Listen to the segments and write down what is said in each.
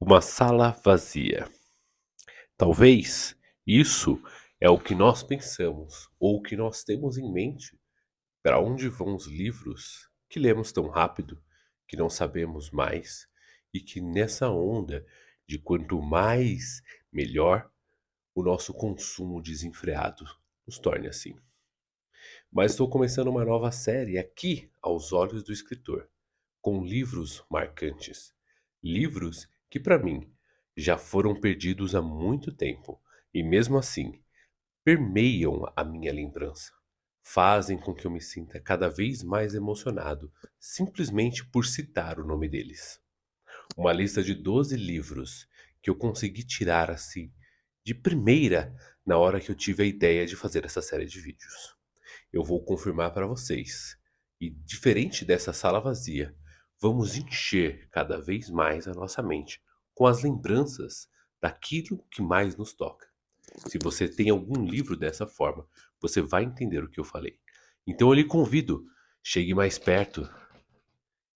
Uma sala vazia. Talvez isso é o que nós pensamos ou o que nós temos em mente. Para onde vão os livros que lemos tão rápido que não sabemos mais e que nessa onda de quanto mais melhor o nosso consumo desenfreado nos torne assim. Mas estou começando uma nova série aqui aos olhos do escritor, com livros marcantes. Livros que, para mim, já foram perdidos há muito tempo e, mesmo assim, permeiam a minha lembrança. Fazem com que eu me sinta cada vez mais emocionado simplesmente por citar o nome deles. Uma lista de 12 livros que eu consegui tirar assim, de primeira, na hora que eu tive a ideia de fazer essa série de vídeos. Eu vou confirmar para vocês. E diferente dessa sala vazia, vamos encher cada vez mais a nossa mente com as lembranças daquilo que mais nos toca. Se você tem algum livro dessa forma, você vai entender o que eu falei. Então eu lhe convido, chegue mais perto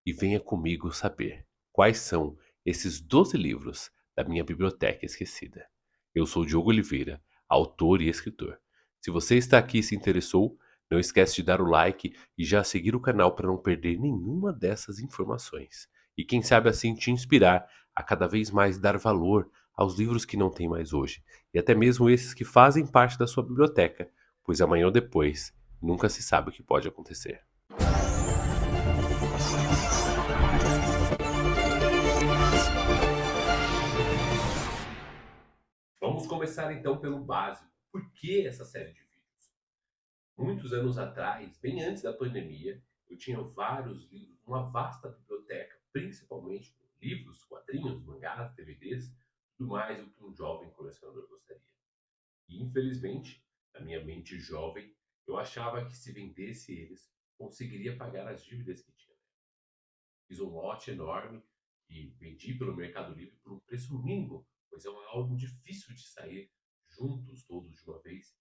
e venha comigo saber quais são esses 12 livros da minha biblioteca esquecida. Eu sou Diogo Oliveira, autor e escritor. Se você está aqui e se interessou, não esquece de dar o like e já seguir o canal para não perder nenhuma dessas informações. E quem sabe assim te inspirar a cada vez mais dar valor aos livros que não tem mais hoje, e até mesmo esses que fazem parte da sua biblioteca, pois amanhã ou depois nunca se sabe o que pode acontecer. Vamos começar então pelo básico. Por que essa série de vídeos? Muitos anos atrás, bem antes da pandemia, eu tinha vários livros, uma vasta biblioteca, principalmente livros, quadrinhos, mangás, DVDs, tudo mais o que um jovem colecionador gostaria. E infelizmente, na minha mente jovem, eu achava que se vendesse eles, conseguiria pagar as dívidas que tinha. Fiz um lote enorme e vendi pelo Mercado Livre por um preço mínimo, pois é algo difícil de sair juntos todos de uma vez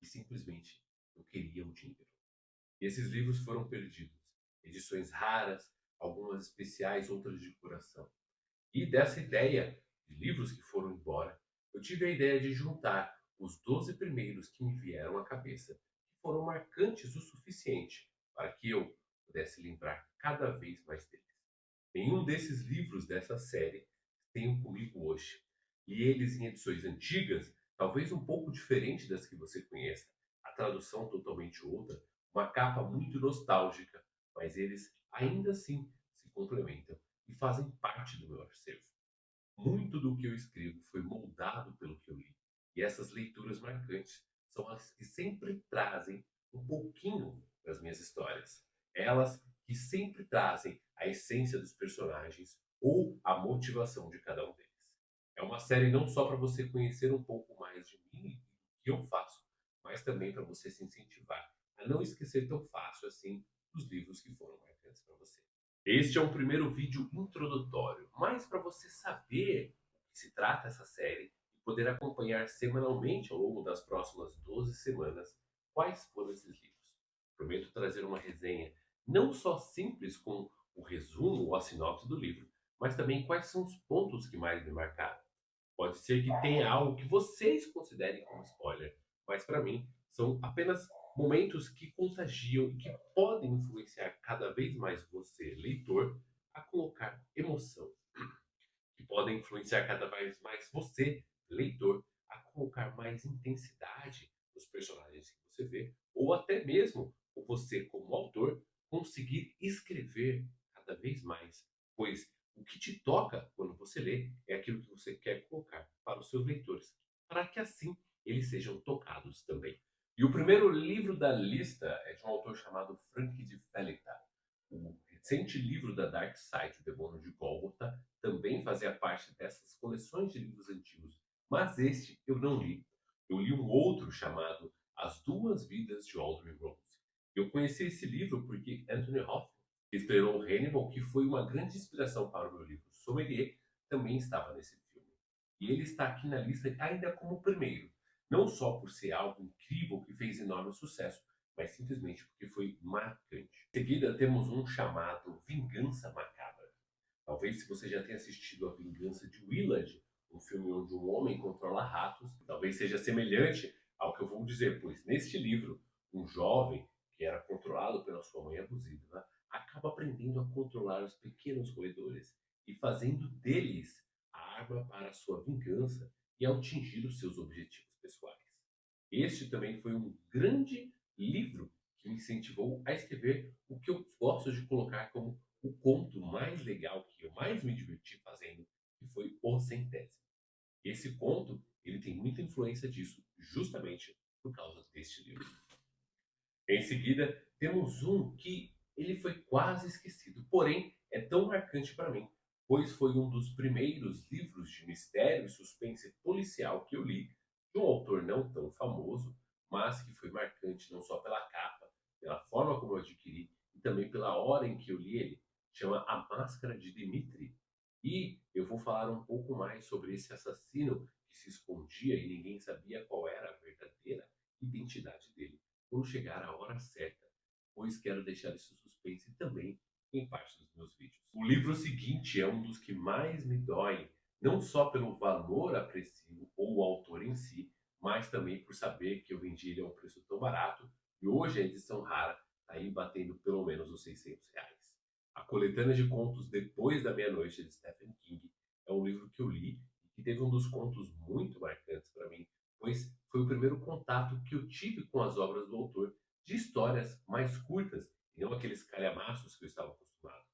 e simplesmente eu queria o dinheiro. E esses livros foram perdidos. Edições raras, algumas especiais, outras de coração. E dessa ideia de livros que foram embora, eu tive a ideia de juntar os 12 primeiros que me vieram à cabeça, que foram marcantes o suficiente para que eu pudesse lembrar cada vez mais deles. Nenhum desses livros dessa série tenho comigo hoje. E eles em edições antigas, talvez um pouco diferente das que você conheça, a tradução totalmente outra, uma capa muito nostálgica, mas eles ainda assim se complementam e fazem parte do meu acervo. Muito do que eu escrevo foi moldado pelo que eu li. E essas leituras marcantes são as que sempre trazem um pouquinho das minhas histórias. Elas que sempre trazem a essência dos personagens ou a motivação de cada um deles. É uma série não só para você conhecer um pouco mais de mim e do que eu faço, mas também para você se incentivar a não esquecer tão fácil assim os livros que foram marcantes para você. Este é um primeiro vídeo introdutório, mais para você saber o que se trata essa série e poder acompanhar semanalmente ao longo das próximas 12 semanas quais foram esses livros. Prometo trazer uma resenha não só simples com o resumo ou a sinopse do livro, mas também quais são os pontos que mais me marcaram. Pode ser que tenha algo que vocês considerem como spoiler, mas para mim são apenas momentos que contagiam e que podem influenciar cada vez mais você, leitor, a colocar emoção, que podem influenciar cada vez mais você, leitor, a colocar mais intensidade nos personagens que você vê, ou até mesmo você, como autor, conseguir escrever cada vez mais, pois o que te toca quando você lê é aquilo que você quer colocar para os seus leitores, para que assim eles sejam tocados também. E o primeiro livro da lista é de um autor chamado Frank de Felita. O recente livro da Dark Side, O Demônio de Gólgota, também fazia parte dessas coleções de livros antigos, mas este eu não li. Eu li um outro chamado As Duas Vidas de Audrey Rose. Eu conheci esse livro porque Anthony Hopkins, que estrelou Hannibal, que foi uma grande inspiração para o meu livro Sommelier, também estava nesse filme. E ele está aqui na lista ainda como o primeiro, não só por ser algo incrível que fez enorme sucesso, mas simplesmente porque foi marcante. Em seguida temos um chamado Vingança Macabra. Talvez se você já tenha assistido A Vingança de Willard, um filme onde um homem controla ratos, talvez seja semelhante ao que eu vou dizer, pois neste livro, um jovem que era controlado pela sua mãe abusiva acaba aprendendo a controlar os pequenos roedores e fazendo deles a arma para a sua vingança e atingir os seus objetivos pessoais. Este também foi um grande livro que me incentivou a escrever o que eu gosto de colocar como o conto mais legal, que eu mais me diverti fazendo, que foi O Centésimo. Esse conto, ele tem muita influência disso, justamente por causa deste livro. Em seguida, temos um que ele foi quase esquecido, porém é tão marcante para mim, pois foi um dos primeiros livros de mistério e suspense policial que eu li, de um autor não tão famoso, mas que foi marcante não só pela capa, pela forma como eu adquiri e também pela hora em que eu li ele. Chama A Máscara de Dimitri. E eu vou falar um pouco mais sobre esse assassino que se escondia e ninguém sabia qual era a verdadeira identidade dele quando chegar a hora certa, pois quero deixar isso suspense também em parte dos meus vídeos. O livro seguinte é um dos que mais me dói, não só pelo valor apreciativo ou o autor em si, mas também por saber que eu vendi ele a um preço tão barato e hoje a edição rara está aí batendo pelo menos os R$ 600. A Coletânea de Contos Depois da Meia-Noite de Stephen King é um livro que eu li e que teve um dos contos muito marcantes para mim, pois foi o primeiro contato que eu tive com as obras do autor, de histórias mais curtas e não aqueles calhamaços que eu estava acostumado.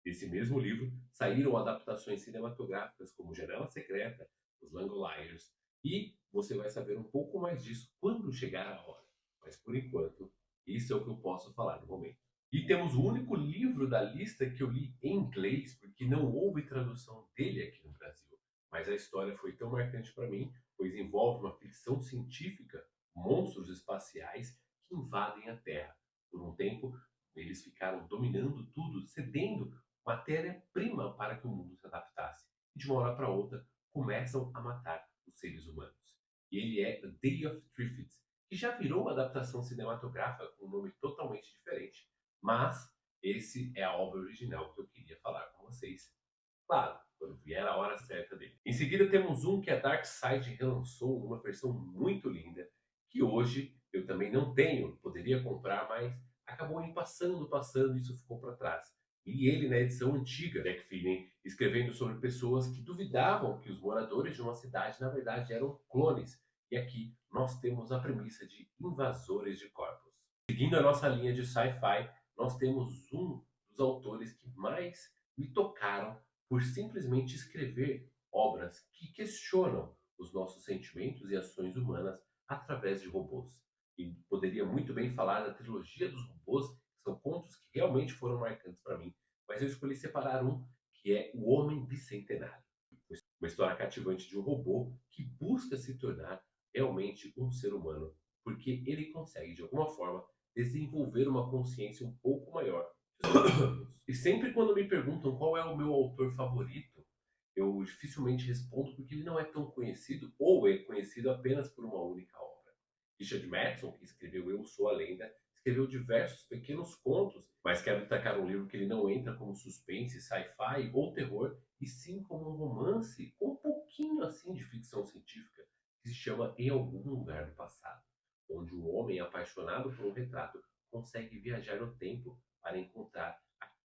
Desse mesmo livro saíram adaptações cinematográficas como Janela Secreta, Os Langoliers, e você vai saber um pouco mais disso quando chegar a hora. Mas por enquanto, isso é o que eu posso falar no momento. E temos o único livro da lista que eu li em inglês, porque não houve tradução dele aqui no Brasil. Mas a história foi tão marcante para mim, pois envolve uma ficção científica, monstros espaciais que invadem a Terra. Por um tempo, eles ficaram dominando tudo, cedendo matéria-prima para que o mundo se adaptasse. E de uma hora para outra, começam a matar os seres humanos. E ele é A Day of Triffids, que já virou uma adaptação cinematográfica com um nome totalmente diferente. Mas esse é a obra original que eu queria falar com vocês. Claro, quando vier a hora certa dele. Em seguida temos um que a Darkside relançou numa versão muito linda, que hoje eu também não tenho, poderia comprar, mas acabou em passando, e isso ficou para trás. E ele na edição antiga, Jack Finney, escrevendo sobre pessoas que duvidavam que os moradores de uma cidade na verdade eram clones. E aqui nós temos a premissa de invasores de corpos. Seguindo a nossa linha de sci-fi, nós temos um dos autores que mais me tocaram por simplesmente escrever obras que questionam os nossos sentimentos e ações humanas através de robôs. E poderia muito bem falar da trilogia dos robôs, que são contos que realmente foram marcantes para mim, mas eu escolhi separar um que é O Homem Bicentenário. Uma história cativante de um robô que busca se tornar realmente um ser humano, porque ele consegue, de alguma forma, desenvolver uma consciência um pouco maior. E sempre quando me perguntam qual é o meu autor favorito, eu dificilmente respondo porque ele não é tão conhecido ou é conhecido apenas por uma única obra. Richard Madison, que escreveu Eu Sou a Lenda, escreveu diversos pequenos contos, mas quero destacar um livro que ele não entra como suspense, sci-fi ou terror, e sim como um romance com um pouquinho assim de ficção científica, que se chama Em Algum Lugar do Passado, onde um homem apaixonado por um retrato consegue viajar no tempo para encontrar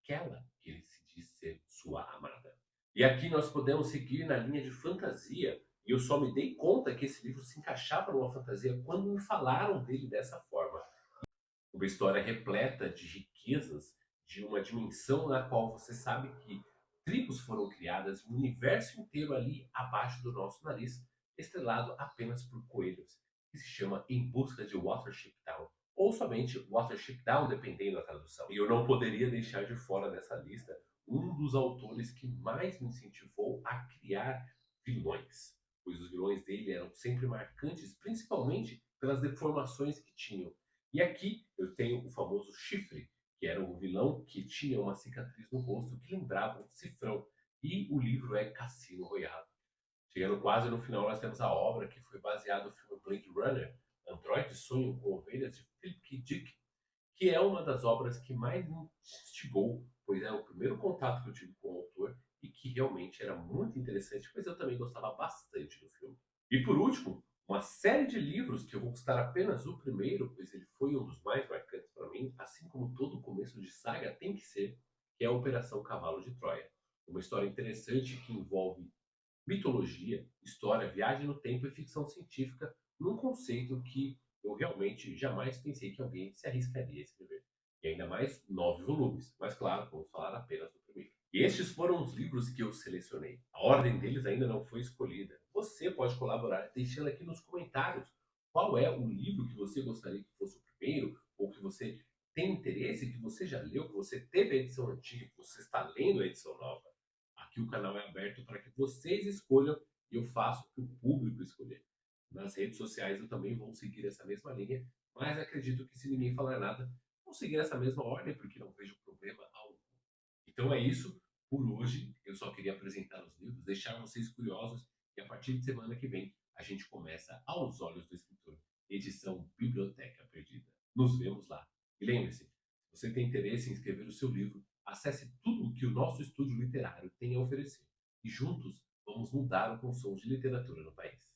aquela que ele se diz ser sua amada. E aqui nós podemos seguir na linha de fantasia, e eu só me dei conta que esse livro se encaixava numa fantasia quando me falaram dele dessa forma. Uma história repleta de riquezas, de uma dimensão na qual você sabe que tribos foram criadas, um universo inteiro ali abaixo do nosso nariz, estrelado apenas por coelhos, que se chama Em Busca de Watership Down, ou somente Watership Down, dependendo da tradução. E eu não poderia deixar de fora dessa lista um dos autores que mais me incentivou a criar vilões, pois os vilões dele eram sempre marcantes, principalmente pelas deformações que tinham. E aqui eu tenho o famoso Chifre, que era um vilão que tinha uma cicatriz no rosto que lembrava um cifrão. E o livro é Cassino Royale. Chegando quase no final, nós temos a obra que foi baseada no filme Blade Runner, Androides Sonham com Ovelhas, de Philip K. Dick, que é uma das obras que mais me instigou, pois é o primeiro contato que eu tive com o autor e que realmente era muito interessante, mas eu também gostava bastante do filme. E por último, uma série de livros que eu vou citar apenas o primeiro, pois ele foi um dos mais marcantes para mim, assim como todo começo de saga tem que ser, que é a Operação Cavalo de Troia. Uma história interessante que envolve mitologia, história, viagem no tempo e ficção científica num conceito que eu realmente jamais pensei que alguém se arriscaria a escrever. E ainda mais 9 volumes. Mas claro, vamos falar apenas do primeiro. E estes foram os livros que eu selecionei. A ordem deles ainda não foi escolhida. Você pode colaborar deixando aqui nos comentários qual é o livro que você gostaria que fosse o primeiro, ou que você tem interesse, que você já leu, que você teve a edição antiga, que você está lendo a edição nova. Aqui o canal é aberto para que vocês escolham e eu faço o que o público escolher. Nas redes sociais eu também vou seguir essa mesma linha, mas acredito que se ninguém falar nada, vou seguir essa mesma ordem porque não vejo problema algum. Então é isso por hoje. Eu só queria apresentar os livros, deixar vocês curiosos e a partir de semana que vem a gente começa Aos Olhos do Escritor, edição Biblioteca Perdida. Nos vemos lá. E lembre-se, se você tem interesse em escrever o seu livro, acesse tudo o que o nosso estúdio literário tem a oferecer. E juntos vamos mudar o consumo de literatura no país.